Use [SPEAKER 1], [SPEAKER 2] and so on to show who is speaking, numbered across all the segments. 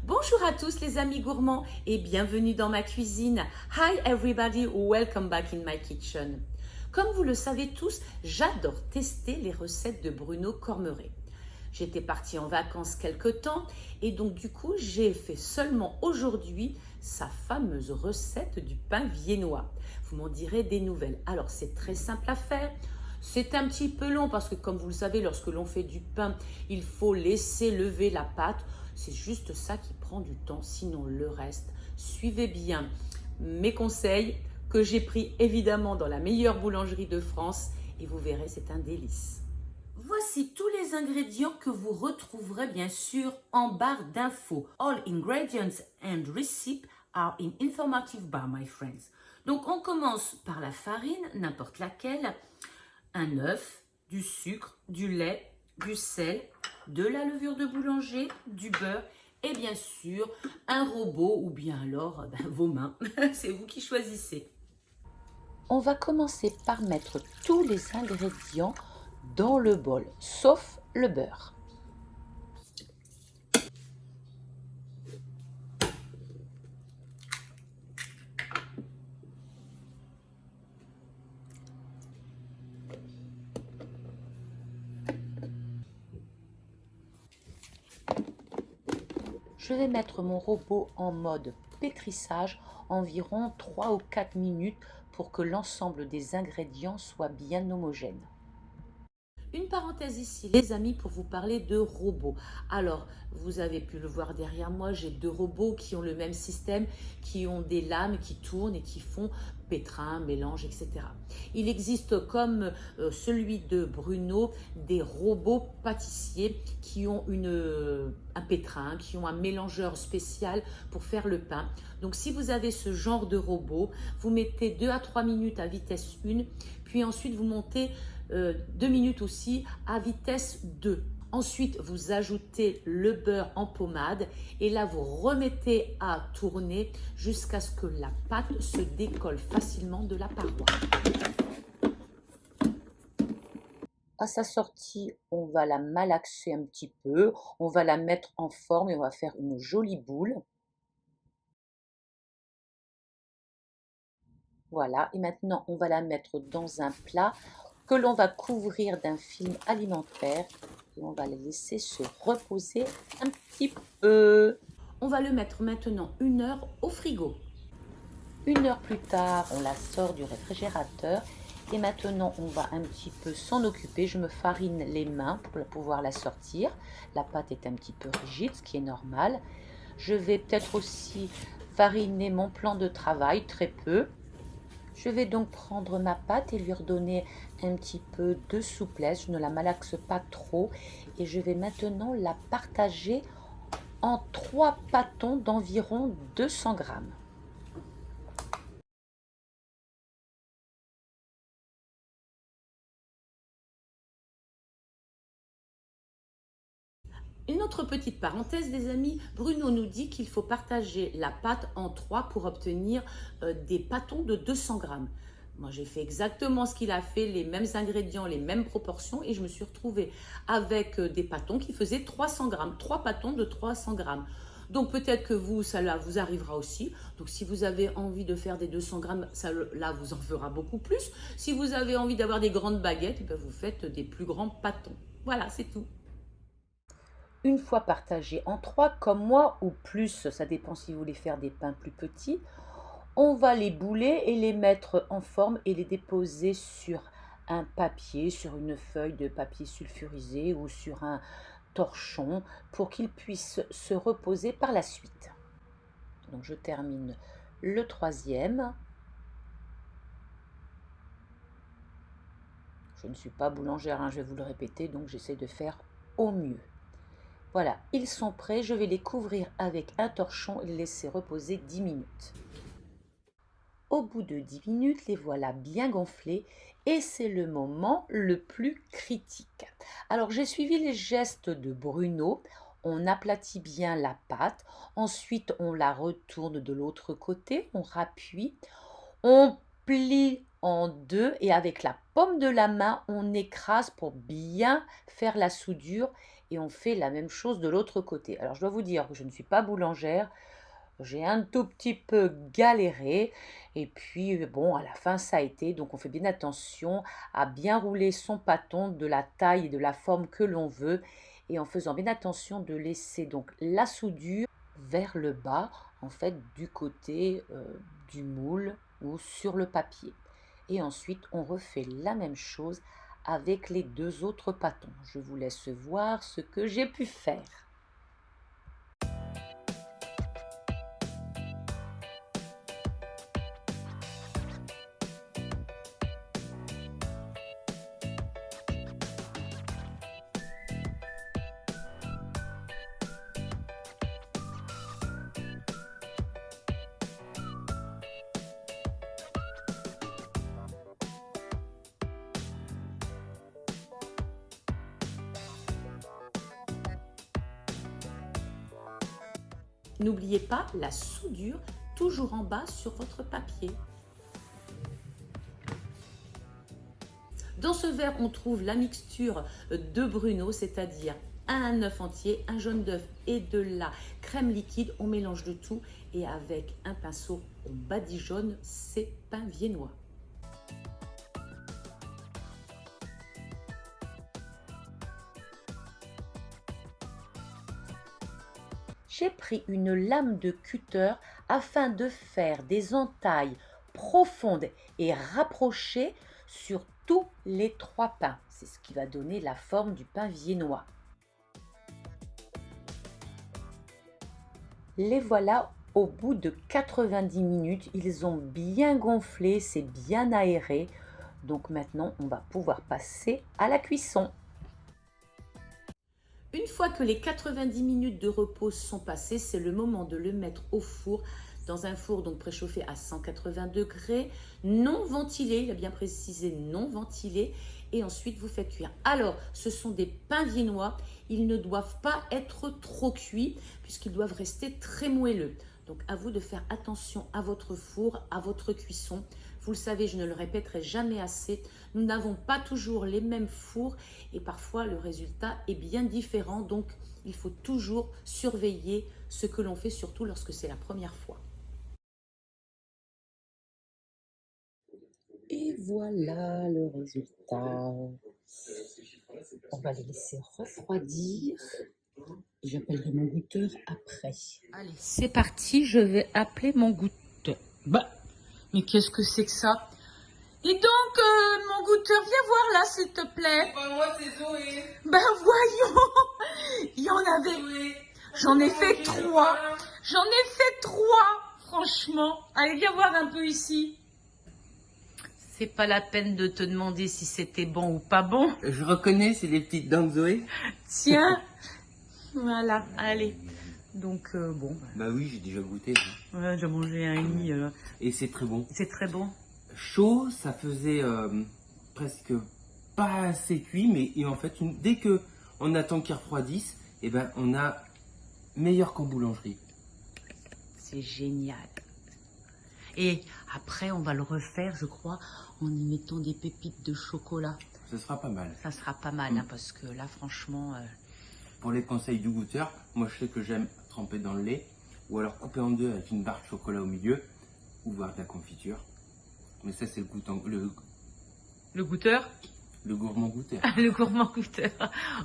[SPEAKER 1] Bonjour à tous les amis gourmands et bienvenue dans ma cuisine. Hi everybody, welcome back in my kitchen. Comme vous le savez tous, j'adore tester les recettes de Bruno Cormeret. J'étais partie en vacances quelque temps et donc du coup j'ai fait seulement aujourd'hui sa fameuse recette du pain viennois. Vous m'en direz des nouvelles. Alors c'est très simple à faire. C'est un petit peu long parce que comme vous le savez, lorsque l'on fait du pain, il faut laisser lever la pâte. C'est juste ça qui prend du temps, sinon le reste, suivez bien mes conseils que j'ai pris évidemment dans la meilleure boulangerie de France et vous verrez, c'est un délice. Voici tous les ingrédients que vous retrouverez bien sûr en barre d'infos. All ingredients and receipts are in informative bar, my friends. Donc on commence par la farine, n'importe laquelle, un œuf, du sucre, du lait, du sel, de la levure de boulanger, du beurre et bien sûr un robot ou bien alors vos mains. C'est vous qui choisissez. On va commencer par mettre tous les ingrédients dans le bol, sauf le beurre. Je vais mettre mon robot en mode pétrissage environ 3 ou 4 minutes pour que l'ensemble des ingrédients soit bien homogène. Une parenthèse ici, les amis, pour vous parler de robots. Alors, vous avez pu le voir derrière moi, j'ai deux robots qui ont le même système, qui ont des lames qui tournent et qui font pétrin, mélange, etc. Il existe comme celui de Bruno, des robots pâtissiers qui ont un pétrin, qui ont un mélangeur spécial pour faire le pain. Donc, si vous avez ce genre de robot, vous mettez 2 à 3 minutes à vitesse 1, puis ensuite vous montez 2 minutes aussi à vitesse 2. Ensuite, vous ajoutez le beurre en pommade et là, vous remettez à tourner jusqu'à ce que la pâte se décolle facilement de la paroi. À sa sortie, on va la malaxer un petit peu, on va la mettre en forme et on va faire une jolie boule. Voilà, et maintenant, on va la mettre dans un plat que l'on va couvrir d'un film alimentaire et on va les laisser se reposer un petit peu. On va le mettre maintenant 1 heure au frigo. 1 heure plus tard, on la sort du réfrigérateur et maintenant on va un petit peu s'en occuper. Je me farine les mains pour pouvoir la sortir. La pâte est un petit peu rigide, ce qui est normal. Je vais peut-être aussi fariner mon plan de travail, très peu. Je vais donc prendre ma pâte et lui redonner un petit peu de souplesse. Je ne la malaxe pas trop et je vais maintenant la partager en 3 pâtons d'environ 200 grammes. Une autre petite parenthèse, les amis, Bruno nous dit qu'il faut partager la pâte en 3 pour obtenir des pâtons de 200 grammes. Moi, j'ai fait exactement ce qu'il a fait, les mêmes ingrédients, les mêmes proportions, et je me suis retrouvée avec des pâtons qui faisaient 300 grammes, 3 pâtons de 300 grammes. Donc peut-être que vous, ça vous arrivera aussi. Donc si vous avez envie de faire des 200 grammes, ça là vous en fera beaucoup plus. Si vous avez envie d'avoir des grandes baguettes, vous faites des plus grands pâtons. Voilà, c'est tout. Une fois partagé en 3, comme moi, ou plus, ça dépend si vous voulez faire des pains plus petits, on va les bouler et les mettre en forme et les déposer sur un papier, sur une feuille de papier sulfurisé ou sur un torchon pour qu'ils puissent se reposer par la suite. Donc je termine le 3e. Je ne suis pas boulangère, hein, je vais vous le répéter, donc j'essaie de faire au mieux. Voilà, ils sont prêts, je vais les couvrir avec un torchon et les laisser reposer 10 minutes. Au bout de 10 minutes, les voilà bien gonflés et c'est le moment le plus critique. Alors j'ai suivi les gestes de Bruno, on aplatit bien la pâte, ensuite on la retourne de l'autre côté, on rappuie, on plie en deux et avec la paume de la main, on écrase pour bien faire la soudure et on fait la même chose de l'autre côté. Alors je dois vous dire que je ne suis pas boulangère, j'ai un tout petit peu galéré et puis bon, à la fin ça a été. Donc on fait bien attention à bien rouler son pâton de la taille et de la forme que l'on veut et en faisant bien attention de laisser donc la soudure vers le bas, en fait du côté du moule ou sur le papier. Et ensuite on refait la même chose avec les deux autres pâtons. Je vous laisse voir ce que j'ai pu faire. N'oubliez pas la soudure toujours en bas sur votre papier. Dans ce verre, on trouve la mixture de Bruno, c'est-à-dire un œuf entier, un jaune d'œuf et de la crème liquide. On mélange le tout et avec un pinceau, on badigeonne ces pains viennois. J'ai pris une lame de cutter afin de faire des entailles profondes et rapprochées sur tous les trois pains. C'est ce qui va donner la forme du pain viennois. Les voilà au bout de 90 minutes. Ils ont bien gonflé, c'est bien aéré. Donc maintenant, on va pouvoir passer à la cuisson. Une fois que les 90 minutes de repos sont passées, c'est le moment de le mettre au four, dans un four donc préchauffé à 180 degrés, non ventilé, il a bien précisé non ventilé, et ensuite vous faites cuire. Alors, ce sont des pains viennois, ils ne doivent pas être trop cuits, puisqu'ils doivent rester très moelleux. Donc à vous de faire attention à votre four, à votre cuisson. Vous le savez, je ne le répéterai jamais assez, nous n'avons pas toujours les mêmes fours et parfois le résultat est bien différent. Donc il faut toujours surveiller ce que l'on fait, surtout lorsque c'est la première fois. Et voilà le résultat. On va les laisser refroidir. J'appellerai mon goûteur après. Allez, c'est parti, je vais appeler mon goûteur. Bah, mais qu'est-ce que c'est que ça? Et donc, mon goûteur, viens voir là, s'il te plaît.
[SPEAKER 2] Moi, c'est Zoé.
[SPEAKER 1] Ben voyons, il y en avait.
[SPEAKER 2] Zoé.
[SPEAKER 1] J'en ai fait 3. J'en ai fait 3, franchement. Allez, viens voir un peu ici. C'est pas la peine de te demander si c'était bon ou pas bon.
[SPEAKER 2] Je reconnais, c'est les petites dents de Zoé.
[SPEAKER 1] Tiens, voilà, allez. Donc, bon.
[SPEAKER 2] Bah oui, j'ai déjà goûté.
[SPEAKER 1] Ouais, j'ai mangé un nid.
[SPEAKER 2] Et c'est très bon.
[SPEAKER 1] C'est très bon.
[SPEAKER 2] Chaud, ça faisait presque pas assez cuit, mais et en fait, dès que on attend qu'il refroidisse, et ben on a meilleur qu'en boulangerie.
[SPEAKER 1] C'est génial. Et après, on va le refaire, je crois, en y mettant des pépites de chocolat.
[SPEAKER 2] Ce sera pas mal.
[SPEAKER 1] Ça sera pas mal, hein, parce que là, franchement...
[SPEAKER 2] Pour les conseils du goûteur, moi je sais que j'aime tremper dans le lait, ou alors couper en deux avec une barre de chocolat au milieu, ou voir de la confiture. Mais ça, c'est
[SPEAKER 1] Le goûteur?
[SPEAKER 2] le gourmand goûteur.
[SPEAKER 1] Le gourmand goûteur.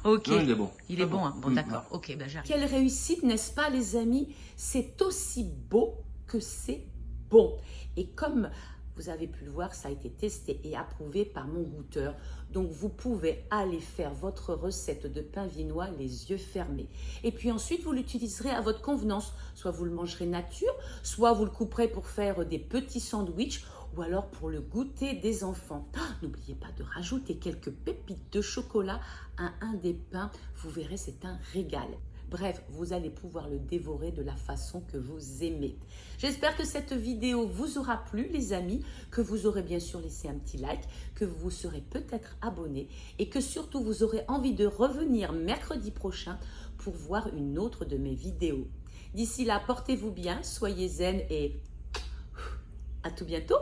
[SPEAKER 1] Ok.
[SPEAKER 2] Non, il est bon.
[SPEAKER 1] Il est bon, hein. Bon, d'accord.
[SPEAKER 2] Ouais.
[SPEAKER 1] Ok, ben j'arrive. Quelle réussite, n'est-ce pas, les amis? C'est aussi beau que c'est bon. Et comme vous avez pu le voir, ça a été testé et approuvé par mon goûteur. Donc, vous pouvez aller faire votre recette de pain viennois les yeux fermés. Et puis ensuite, vous l'utiliserez à votre convenance. Soit vous le mangerez nature, soit vous le couperez pour faire des petits sandwichs ou alors pour le goûter des enfants. N'oubliez pas de rajouter quelques pépites de chocolat à un des pains. Vous verrez, c'est un régal. Bref, vous allez pouvoir le dévorer de la façon que vous aimez. J'espère que cette vidéo vous aura plu, les amis, que vous aurez bien sûr laissé un petit like, que vous serez peut-être abonné et que surtout vous aurez envie de revenir mercredi prochain pour voir une autre de mes vidéos. D'ici là, portez-vous bien, soyez zen et à tout bientôt.